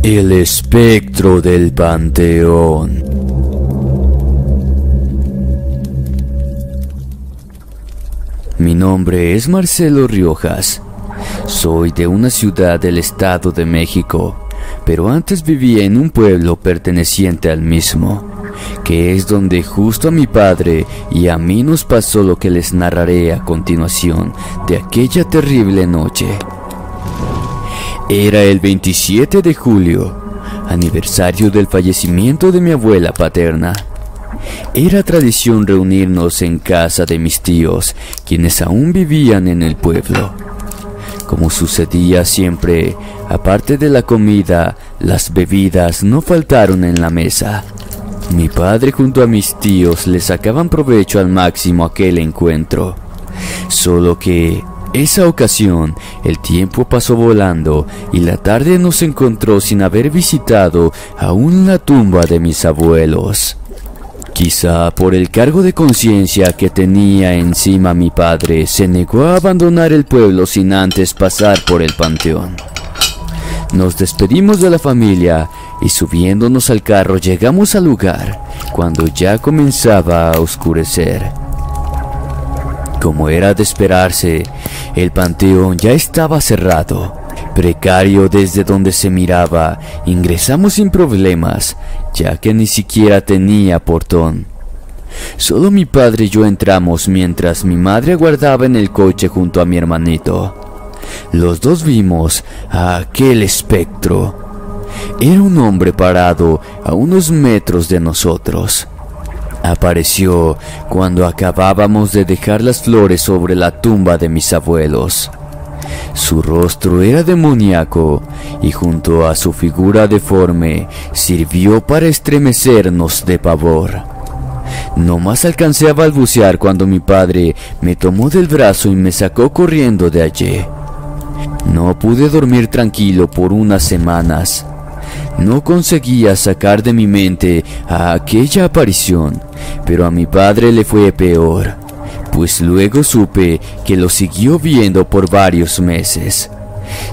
El espectro del panteón. Mi nombre es Marcelo Riojas. Soy de una ciudad del Estado de México, pero antes vivía en un pueblo perteneciente al mismo, que es donde justo a mi padre y a mí nos pasó lo que les narraré a continuación de aquella terrible noche. Era el 27 de julio, aniversario del fallecimiento de mi abuela paterna. Era tradición reunirnos en casa de mis tíos, quienes aún vivían en el pueblo. Como sucedía siempre, aparte de la comida, las bebidas no faltaron en la mesa. Mi padre junto a mis tíos le sacaban provecho al máximo a aquel encuentro. Solo que esa ocasión el tiempo pasó volando y la tarde nos encontró sin haber visitado aún la tumba de mis abuelos. Quizá por el cargo de conciencia que tenía encima mi padre, se negó a abandonar el pueblo sin antes pasar por el panteón. Nos despedimos de la familia y subiéndonos al carro llegamos al lugar cuando ya comenzaba a oscurecer. Como era de esperarse, el panteón ya estaba cerrado. Precario desde donde se miraba, ingresamos sin problemas, ya que ni siquiera tenía portón. Solo mi padre y yo entramos mientras mi madre aguardaba en el coche junto a mi hermanito. Los dos vimos a aquel espectro. Era un hombre parado a unos metros de nosotros. Apareció cuando acabábamos de dejar las flores sobre la tumba de mis abuelos. Su rostro era demoníaco y junto a su figura deforme sirvió para estremecernos de pavor. No más alcancé a balbucear cuando mi padre me tomó del brazo y me sacó corriendo de allí. No pude dormir tranquilo por unas semanas. No conseguía sacar de mi mente a aquella aparición, pero a mi padre le fue peor, pues luego supe que lo siguió viendo por varios meses.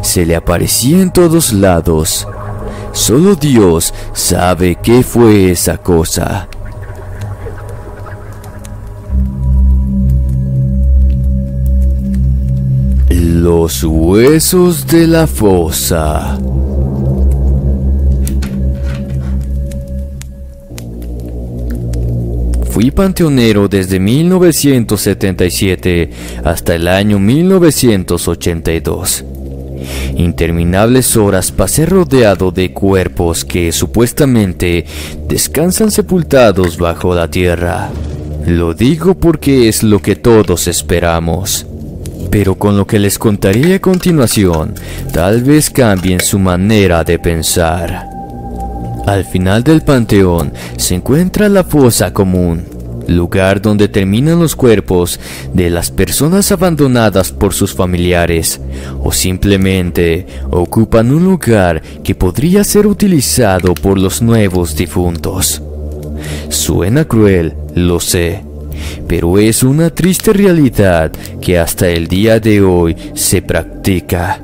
Se le aparecía en todos lados. Solo Dios sabe qué fue esa cosa. Los huesos de la fosa. Fui panteonero desde 1977 hasta el año 1982. Interminables horas pasé rodeado de cuerpos que supuestamente descansan sepultados bajo la tierra. Lo digo porque es lo que todos esperamos. Pero con lo que les contaré a continuación, tal vez cambien su manera de pensar. Al final del panteón se encuentra la fosa común, lugar donde terminan los cuerpos de las personas abandonadas por sus familiares o simplemente ocupan un lugar que podría ser utilizado por los nuevos difuntos. Suena cruel, lo sé, pero es una triste realidad que hasta el día de hoy se practica.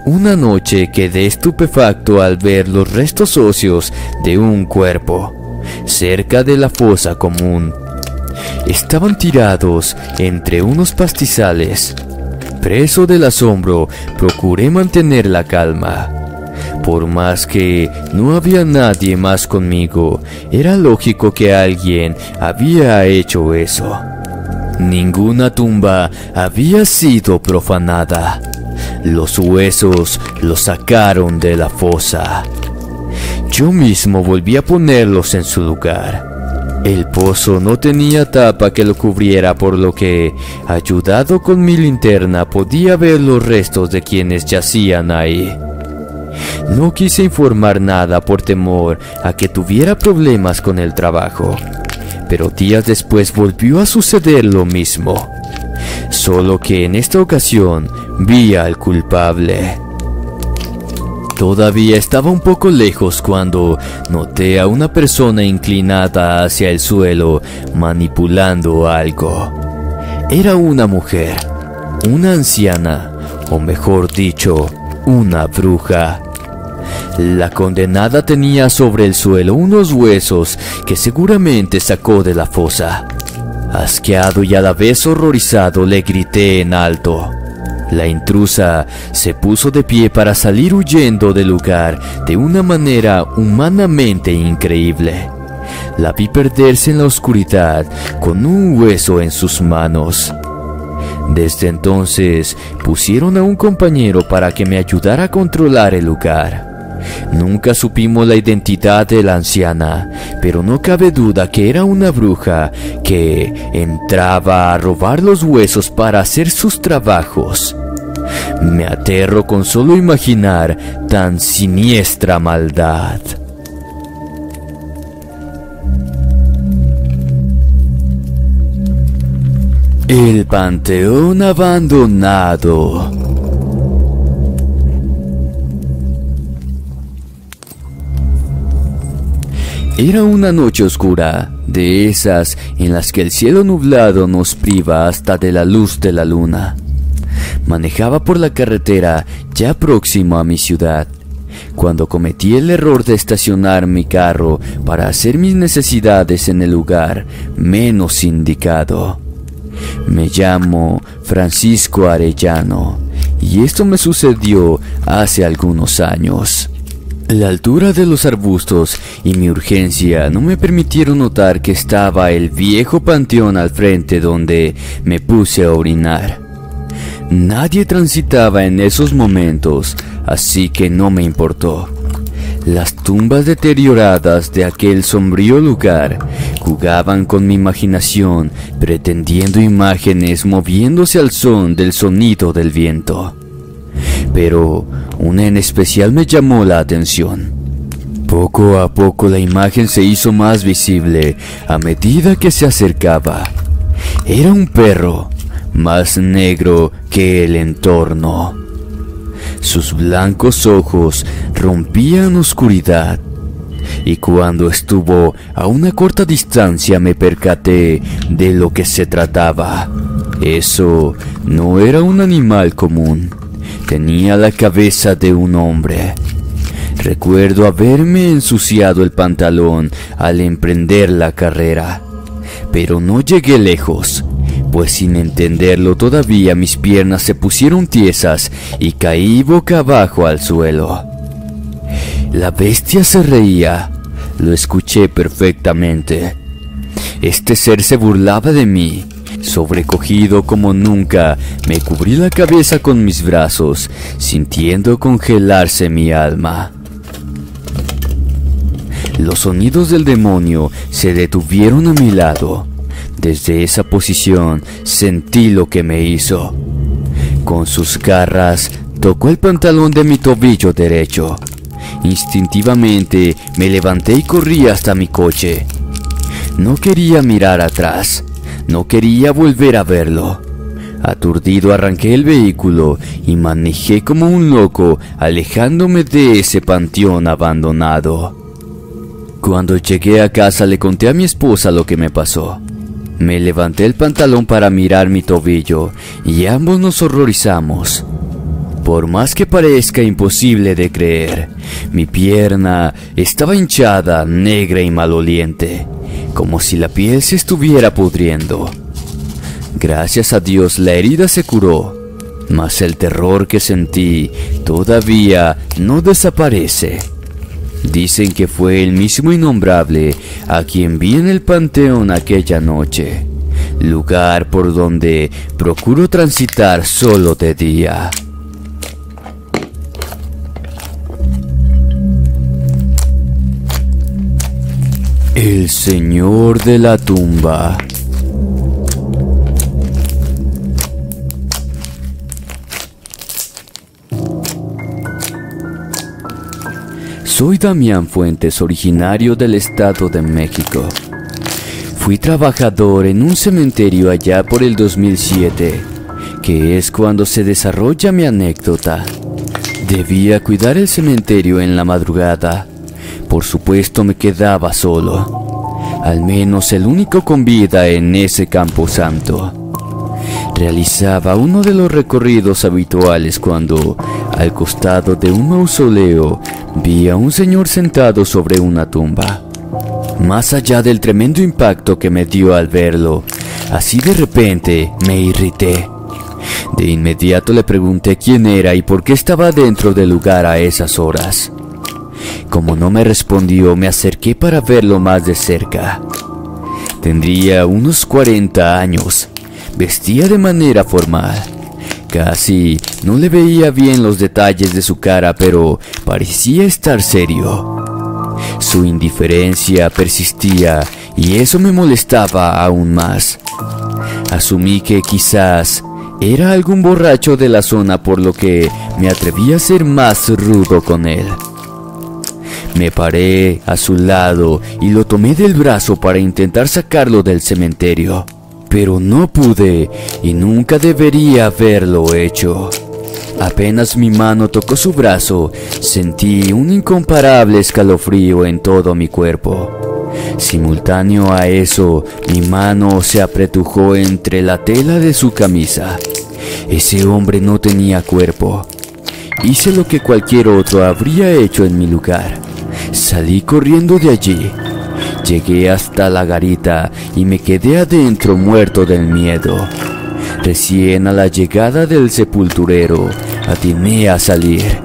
Una noche quedé estupefacto al ver los restos óseos de un cuerpo cerca de la fosa común. Estaban tirados entre unos pastizales. Preso del asombro, procuré mantener la calma. Por más que no había nadie más conmigo, era lógico que alguien había hecho eso. Ninguna tumba había sido profanada. Los huesos los sacaron de la fosa. Yo mismo volví a ponerlos en su lugar. El pozo no tenía tapa que lo cubriera, por lo que, ayudado con mi linterna, podía ver los restos de quienes yacían ahí. No quise informar nada por temor a que tuviera problemas con el trabajo, pero días después volvió a suceder lo mismo. Solo que en esta ocasión vi al culpable. Todavía estaba un poco lejos cuando noté a una persona inclinada hacia el suelo manipulando algo. Era una mujer, una anciana, o mejor dicho, una bruja. La condenada tenía sobre el suelo unos huesos que seguramente sacó de la fosa. Asqueado y a la vez horrorizado, le grité en alto. La intrusa se puso de pie para salir huyendo del lugar de una manera humanamente increíble. La vi perderse en la oscuridad con un hueso en sus manos. Desde entonces pusieron a un compañero para que me ayudara a controlar el lugar. Nunca supimos la identidad de la anciana, pero no cabe duda que era una bruja que entraba a robar los huesos para hacer sus trabajos. Me aterro con solo imaginar tan siniestra maldad. El panteón abandonado. Era una noche oscura, de esas en las que el cielo nublado nos priva hasta de la luz de la luna. Manejaba por la carretera ya próximo a mi ciudad, cuando cometí el error de estacionar mi carro para hacer mis necesidades en el lugar menos indicado. Me llamo Francisco Arellano, y esto me sucedió hace algunos años. La altura de los arbustos y mi urgencia no me permitieron notar que estaba el viejo panteón al frente donde me puse a orinar. Nadie transitaba en esos momentos, así que no me importó. Las tumbas deterioradas de aquel sombrío lugar jugaban con mi imaginación, pretendiendo imágenes moviéndose al son del sonido del viento. Pero una en especial me llamó la atención. Poco a poco la imagen se hizo más visible a medida que se acercaba. Era un perro, más negro que el entorno. Sus blancos ojos rompían oscuridad, y cuando estuvo a una corta distancia me percaté de lo que se trataba. Eso no era un animal común. Tenía la cabeza de un hombre. Recuerdo haberme ensuciado el pantalón al emprender la carrera, pero no llegué lejos, pues sin entenderlo todavía mis piernas se pusieron tiesas y caí boca abajo al suelo. La bestia se reía, lo escuché perfectamente. Este ser se burlaba de mí. Sobrecogido como nunca, me cubrí la cabeza con mis brazos, sintiendo congelarse mi alma. Los sonidos del demonio se detuvieron a mi lado. Desde esa posición sentí lo que me hizo. Con sus garras tocó el pantalón de mi tobillo derecho. Instintivamente me levanté y corrí hasta mi coche. No quería mirar atrás. No quería volver a verlo. Aturdido arranqué el vehículo y manejé como un loco, alejándome de ese panteón abandonado. Cuando llegué a casa le conté a mi esposa lo que me pasó. Me levanté el pantalón para mirar mi tobillo y ambos nos horrorizamos. Por más que parezca imposible de creer, mi pierna estaba hinchada, negra y maloliente, como si la piel se estuviera pudriendo. Gracias a Dios la herida se curó, mas el terror que sentí todavía no desaparece. Dicen que fue el mismo innombrable a quien vi en el panteón aquella noche, lugar por donde procuro transitar solo de día. El Señor de la Tumba. Soy Damián Fuentes, originario del Estado de México. Fui trabajador en un cementerio allá por el 2007, que es cuando se desarrolla mi anécdota. Debía cuidar el cementerio en la madrugada. Por supuesto me quedaba solo, al menos el único con vida en ese camposanto. Realizaba uno de los recorridos habituales cuando, al costado de un mausoleo, vi a un señor sentado sobre una tumba. Más allá del tremendo impacto que me dio al verlo, así de repente me irrité. De inmediato le pregunté quién era y por qué estaba dentro del lugar a esas horas. Como no me respondió, me acerqué para verlo más de cerca. Tendría unos 40 años. Vestía de manera formal. Casi no le veía bien los detalles de su cara, pero parecía estar serio. Su indiferencia persistía y eso me molestaba aún más. Asumí que quizás era algún borracho de la zona, por lo que me atreví a ser más rudo con él. Me paré a su lado y lo tomé del brazo para intentar sacarlo del cementerio. Pero no pude y nunca debería haberlo hecho. Apenas mi mano tocó su brazo, sentí un incomparable escalofrío en todo mi cuerpo. Simultáneo a eso, mi mano se apretujó entre la tela de su camisa. Ese hombre no tenía cuerpo. Hice lo que cualquier otro habría hecho en mi lugar. Salí corriendo de allí. Llegué hasta la garita y me quedé adentro muerto del miedo. Recién a la llegada del sepulturero, atiné a salir.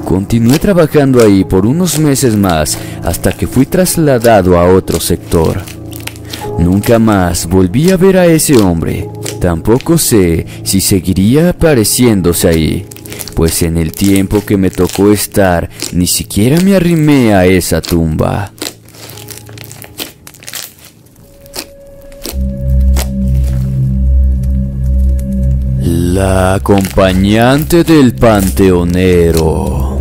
Continué trabajando ahí por unos meses más hasta que fui trasladado a otro sector. Nunca más volví a ver a ese hombre. Tampoco sé si seguiría apareciéndose ahí, pues en el tiempo que me tocó estar, ni siquiera me arrimé a esa tumba. La acompañante del panteonero.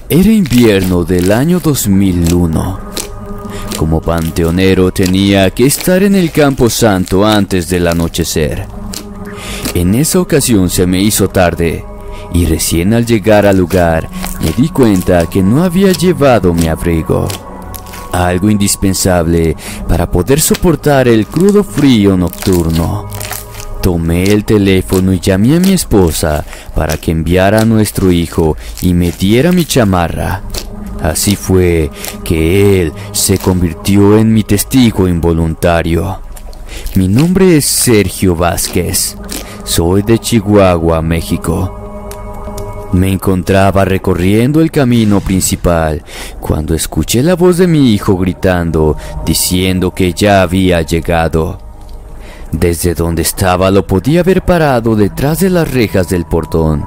Era invierno del año 2001. Como panteonero tenía que estar en el Campo Santo antes del anochecer. En esa ocasión se me hizo tarde y recién al llegar al lugar me di cuenta que no había llevado mi abrigo. Algo indispensable para poder soportar el crudo frío nocturno. Tomé el teléfono y llamé a mi esposa para que enviara a nuestro hijo y me diera mi chamarra. Así fue que él se convirtió en mi testigo involuntario. Mi nombre es Sergio Vázquez. Soy de Chihuahua, México. Me encontraba recorriendo el camino principal cuando escuché la voz de mi hijo gritando, diciendo que ya había llegado. Desde donde estaba lo podía ver parado detrás de las rejas del portón,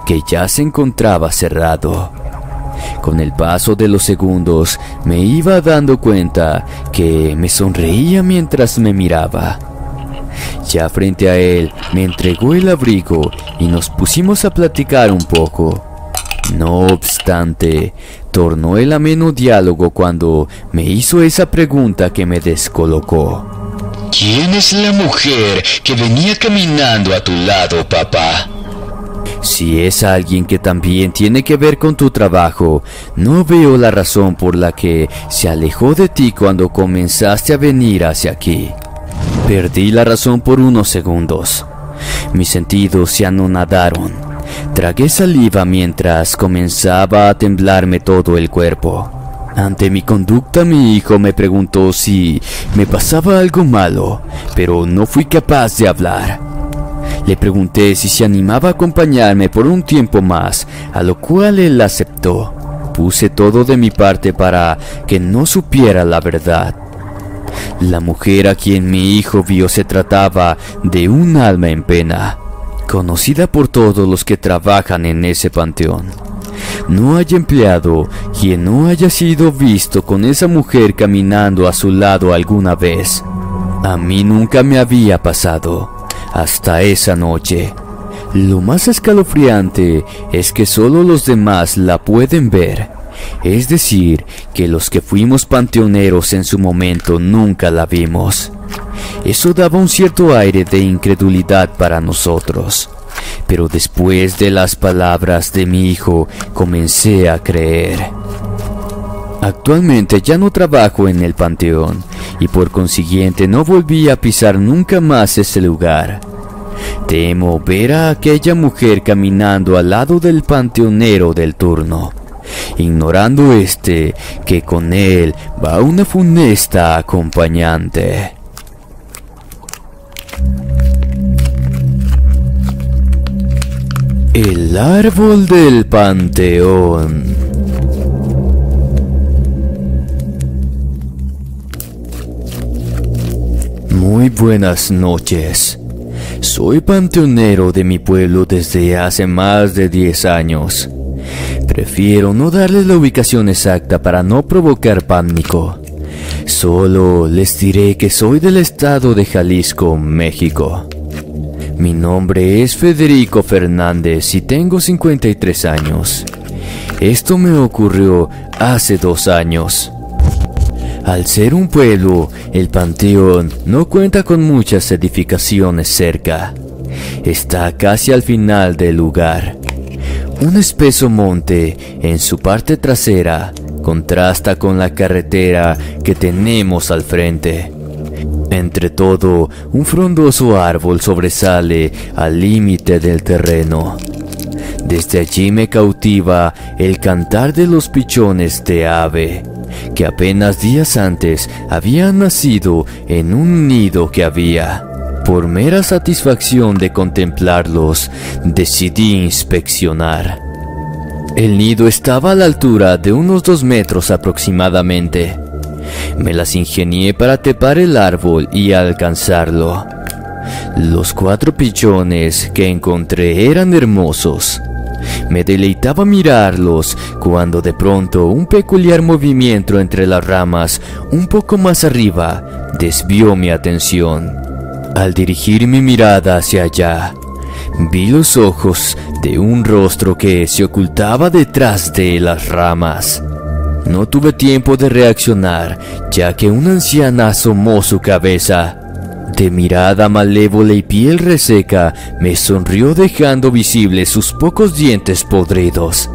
que ya se encontraba cerrado. Con el paso de los segundos me iba dando cuenta que me sonreía mientras me miraba. Ya frente a él me entregó el abrigo y nos pusimos a platicar un poco. No obstante, tornó el ameno diálogo cuando me hizo esa pregunta que me descolocó. ¿Quién es la mujer que venía caminando a tu lado, papá? Si es alguien que también tiene que ver con tu trabajo, no veo la razón por la que se alejó de ti cuando comenzaste a venir hacia aquí. Perdí la razón por unos segundos. Mis sentidos se anonadaron. Tragué saliva mientras comenzaba a temblarme todo el cuerpo. Ante mi conducta, mi hijo me preguntó si me pasaba algo malo, pero no fui capaz de hablar. Le pregunté si se animaba a acompañarme por un tiempo más, a lo cual él aceptó. Puse todo de mi parte para que no supiera la verdad. La mujer a quien mi hijo vio se trataba de un alma en pena, conocida por todos los que trabajan en ese panteón. No hay empleado quien no haya sido visto con esa mujer caminando a su lado alguna vez. A mí nunca me había pasado, hasta esa noche. Lo más escalofriante es que solo los demás la pueden ver. Es decir, que los que fuimos panteoneros en su momento nunca la vimos. Eso daba un cierto aire de incredulidad para nosotros. Pero después de las palabras de mi hijo, comencé a creer. Actualmente ya no trabajo en el panteón y por consiguiente no volví a pisar nunca más ese lugar. Temo ver a aquella mujer caminando al lado del panteonero del turno, ignorando que con él va una funesta acompañante. El árbol del panteón. Muy buenas noches. Soy panteonero de mi pueblo desde hace más de 10 años. Prefiero no darles la ubicación exacta para no provocar pánico. Solo les diré que soy del estado de Jalisco, México. Mi nombre es Federico Fernández y tengo 53 años. Esto me ocurrió hace 2 años. Al ser un pueblo, el panteón no cuenta con muchas edificaciones cerca. Está casi al final del lugar. Un espeso monte en su parte trasera contrasta con la carretera que tenemos al frente. Entre todo, un frondoso árbol sobresale al límite del terreno. Desde allí me cautiva el cantar de los pichones de ave, que apenas días antes habían nacido en un nido que había. Por mera satisfacción de contemplarlos, decidí inspeccionar. El nido estaba a la altura de unos 2 metros aproximadamente. Me las ingenié para trepar el árbol y alcanzarlo. Los 4 pichones que encontré eran hermosos. Me deleitaba mirarlos cuando de pronto un peculiar movimiento entre las ramas un poco más arriba desvió mi atención. Al dirigir mi mirada hacia allá, vi los ojos de un rostro que se ocultaba detrás de las ramas. No tuve tiempo de reaccionar, ya que una anciana asomó su cabeza. De mirada malévola y piel reseca, me sonrió dejando visibles sus pocos dientes podridos.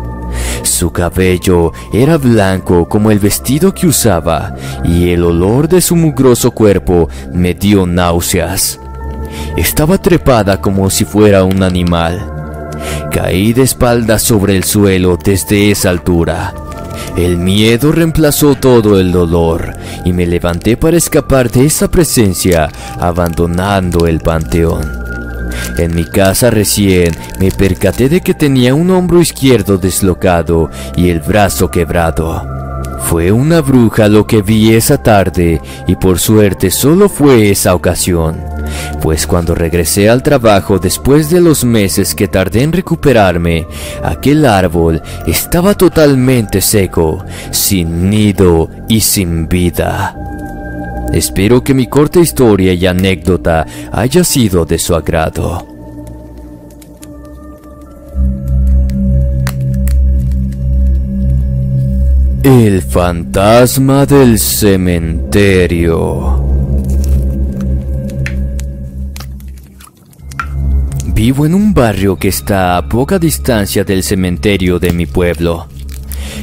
Su cabello era blanco como el vestido que usaba, y el olor de su mugroso cuerpo me dio náuseas. Estaba trepada como si fuera un animal. Caí de espaldas sobre el suelo desde esa altura. El miedo reemplazó todo el dolor y me levanté para escapar de esa presencia, abandonando el panteón. En mi casa recién me percaté de que tenía un hombro izquierdo deslocado y el brazo quebrado. Fue una bruja lo que vi esa tarde y por suerte solo fue esa ocasión, pues cuando regresé al trabajo después de los meses que tardé en recuperarme, aquel árbol estaba totalmente seco, sin nido y sin vida. Espero que mi corta historia y anécdota haya sido de su agrado. El fantasma del cementerio. Vivo en un barrio que está a poca distancia del cementerio de mi pueblo.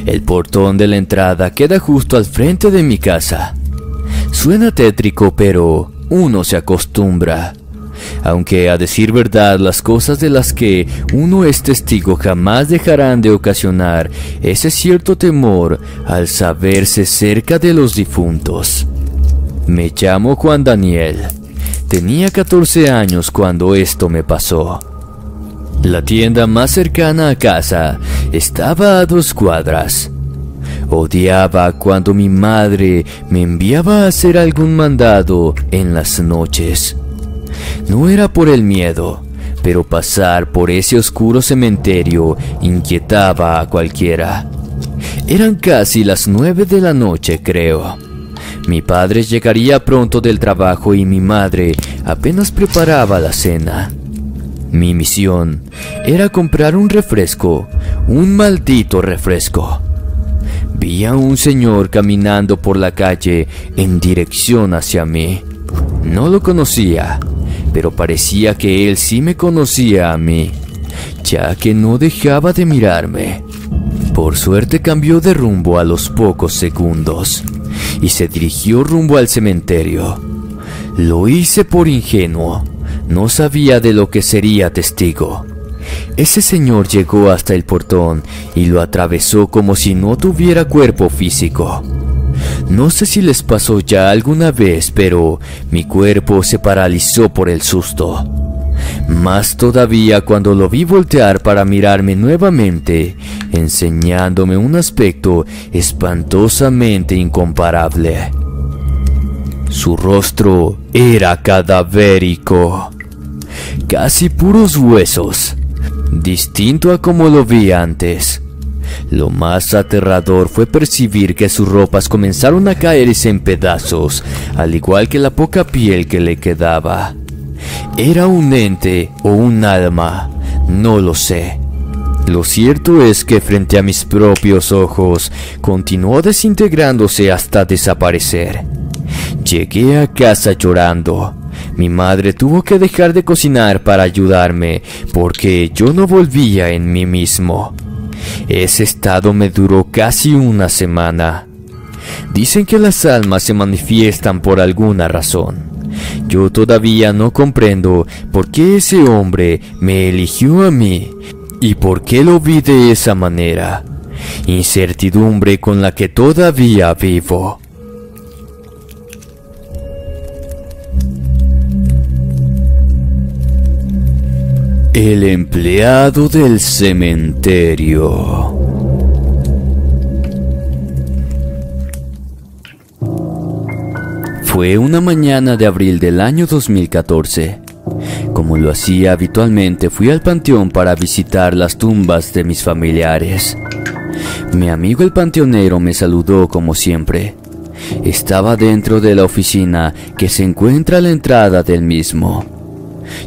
El portón de la entrada queda justo al frente de mi casa. Suena tétrico, pero uno se acostumbra. Aunque a decir verdad, las cosas de las que uno es testigo jamás dejarán de ocasionar ese cierto temor al saberse cerca de los difuntos. Me llamo Juan Daniel. Tenía 14 años cuando esto me pasó. La tienda más cercana a casa estaba a 2 cuadras. Odiaba cuando mi madre me enviaba a hacer algún mandado en las noches. No era por el miedo, pero pasar por ese oscuro cementerio inquietaba a cualquiera. Eran casi las 9 de la noche, creo. Mi padre llegaría pronto del trabajo y mi madre apenas preparaba la cena. Mi misión era comprar un refresco, un maldito refresco. Vi a un señor caminando por la calle en dirección hacia mí. No lo conocía, pero parecía que él sí me conocía a mí, ya que no dejaba de mirarme. Por suerte cambió de rumbo a los pocos segundos y se dirigió rumbo al cementerio. Lo hice por ingenuo, no sabía de lo que sería testigo. Ese señor llegó hasta el portón y lo atravesó como si no tuviera cuerpo físico. No sé si les pasó ya alguna vez, pero mi cuerpo se paralizó por el susto. Más todavía cuando lo vi voltear para mirarme nuevamente, enseñándome un aspecto espantosamente incomparable. Su rostro era cadavérico, casi puros huesos, distinto a como lo vi antes. Lo más aterrador fue percibir que sus ropas comenzaron a caerse en pedazos, al igual que la poca piel que le quedaba. ¿Era un ente o un alma? No lo sé. Lo cierto es que frente a mis propios ojos continuó desintegrándose hasta desaparecer. Llegué a casa llorando. Mi madre tuvo que dejar de cocinar para ayudarme porque yo no volvía en mí mismo. Ese estado me duró casi una semana. Dicen que las almas se manifiestan por alguna razón. Yo todavía no comprendo por qué ese hombre me eligió a mí y por qué lo vi de esa manera. Incertidumbre con la que todavía vivo. El empleado del cementerio. Fue una mañana de abril del año 2014. Como lo hacía habitualmente, fui al panteón para visitar las tumbas de mis familiares. Mi amigo el panteonero me saludó como siempre. Estaba dentro de la oficina que se encuentra a la entrada del mismo.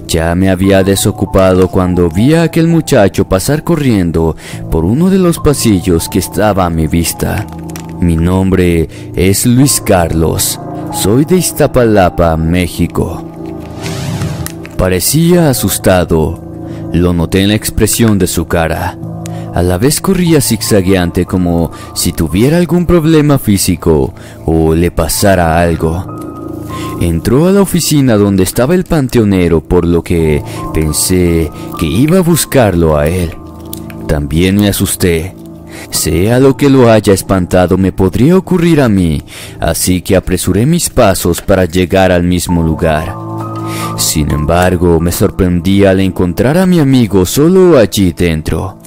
Ya me había desocupado cuando vi a aquel muchacho pasar corriendo por uno de los pasillos que estaba a mi vista. Mi nombre es Luis Carlos. Soy de Iztapalapa, México. Parecía asustado. Lo noté en la expresión de su cara. A la vez corría zigzagueante como si tuviera algún problema físico o le pasara algo. Entró a la oficina donde estaba el panteonero, por lo que pensé que iba a buscarlo a él. También me asusté. Sea lo que lo haya espantado, me podría ocurrir a mí, así que apresuré mis pasos para llegar al mismo lugar. Sin embargo, me sorprendí al encontrar a mi amigo solo allí dentro.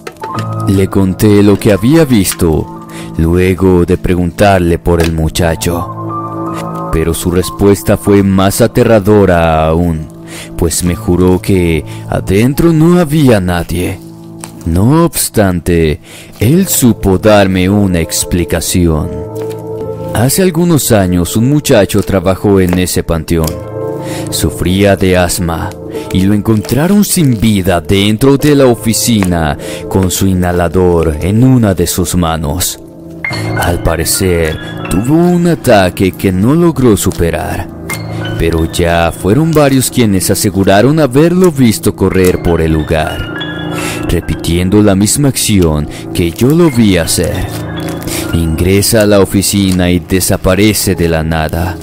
Le conté lo que había visto, luego de preguntarle por el muchacho. Pero su respuesta fue más aterradora aún, pues me juró que adentro no había nadie. No obstante, él supo darme una explicación. Hace algunos años un muchacho trabajó en ese panteón. Sufría de asma y lo encontraron sin vida dentro de la oficina con su inhalador en una de sus manos. Al parecer, tuvo un ataque que no logró superar, pero ya fueron varios quienes aseguraron haberlo visto correr por el lugar, repitiendo la misma acción que yo lo vi hacer. Ingresa a la oficina y desaparece de la nada.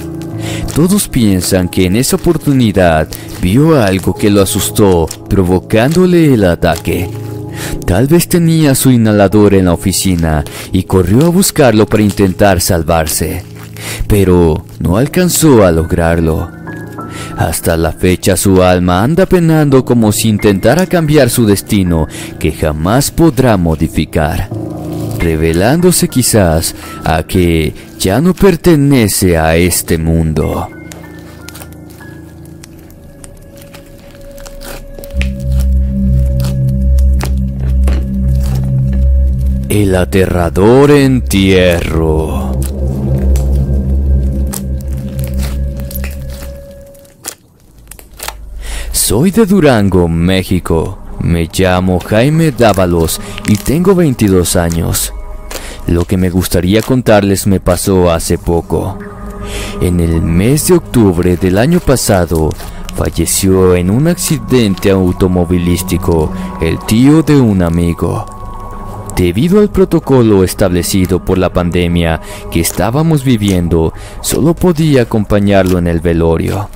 Todos piensan que en esa oportunidad vio algo que lo asustó, provocándole el ataque. Tal vez tenía su inhalador en la oficina y corrió a buscarlo para intentar salvarse, pero no alcanzó a lograrlo. Hasta la fecha su alma anda penando como si intentara cambiar su destino que jamás podrá modificar, revelándose quizás a que ya no pertenece a este mundo. El aterrador entierro. Soy de Durango, México. Me llamo Jaime Dávalos y tengo 22 años. Lo que me gustaría contarles me pasó hace poco. En el mes de octubre del año pasado, falleció en un accidente automovilístico el tío de un amigo. Debido al protocolo establecido por la pandemia que estábamos viviendo, solo podía acompañarlo en el velorio.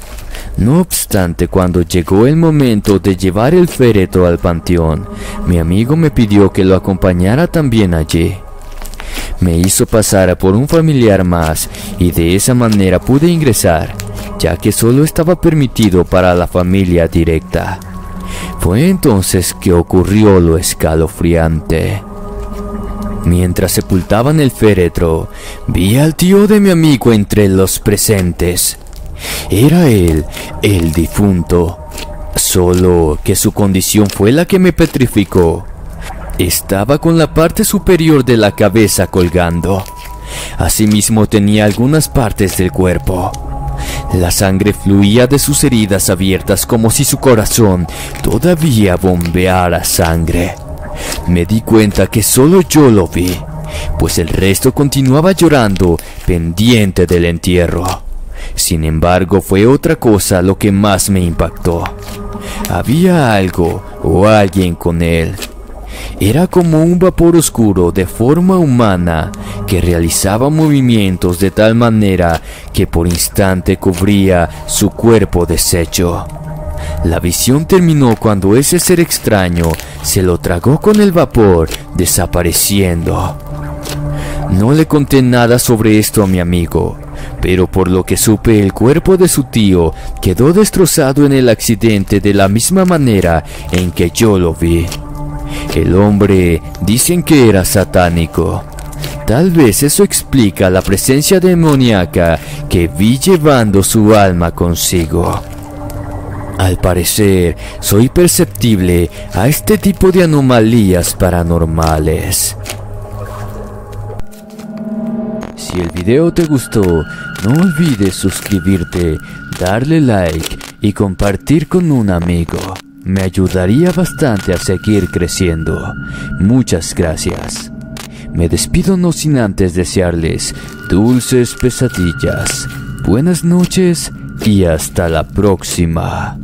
No obstante, cuando llegó el momento de llevar el féretro al panteón, mi amigo me pidió que lo acompañara también allí. Me hizo pasar por un familiar más y de esa manera pude ingresar, ya que solo estaba permitido para la familia directa. Fue entonces que ocurrió lo escalofriante. Mientras sepultaban el féretro, vi al tío de mi amigo entre los presentes. Era él, el difunto, solo que su condición fue la que me petrificó. Estaba con la parte superior de la cabeza colgando. Asimismo tenía algunas partes del cuerpo. La sangre fluía de sus heridas abiertas como si su corazón todavía bombeara sangre. Me di cuenta que solo yo lo vi, pues el resto continuaba llorando, pendiente del entierro. Sin embargo, fue otra cosa lo que más me impactó. Había algo o alguien con él. Era como un vapor oscuro de forma humana que realizaba movimientos de tal manera que por instante cubría su cuerpo deshecho. La visión terminó cuando ese ser extraño se lo tragó con el vapor, desapareciendo. No le conté nada sobre esto a mi amigo, pero por lo que supe, el cuerpo de su tío quedó destrozado en el accidente de la misma manera en que yo lo vi. El hombre dicen que era satánico. Tal vez eso explica la presencia demoníaca que vi llevando su alma consigo. Al parecer, soy perceptible a este tipo de anomalías paranormales. Si el video te gustó, no olvides suscribirte, darle like y compartir con un amigo. Me ayudaría bastante a seguir creciendo. Muchas gracias. Me despido no sin antes desearles dulces pesadillas. Buenas noches y hasta la próxima.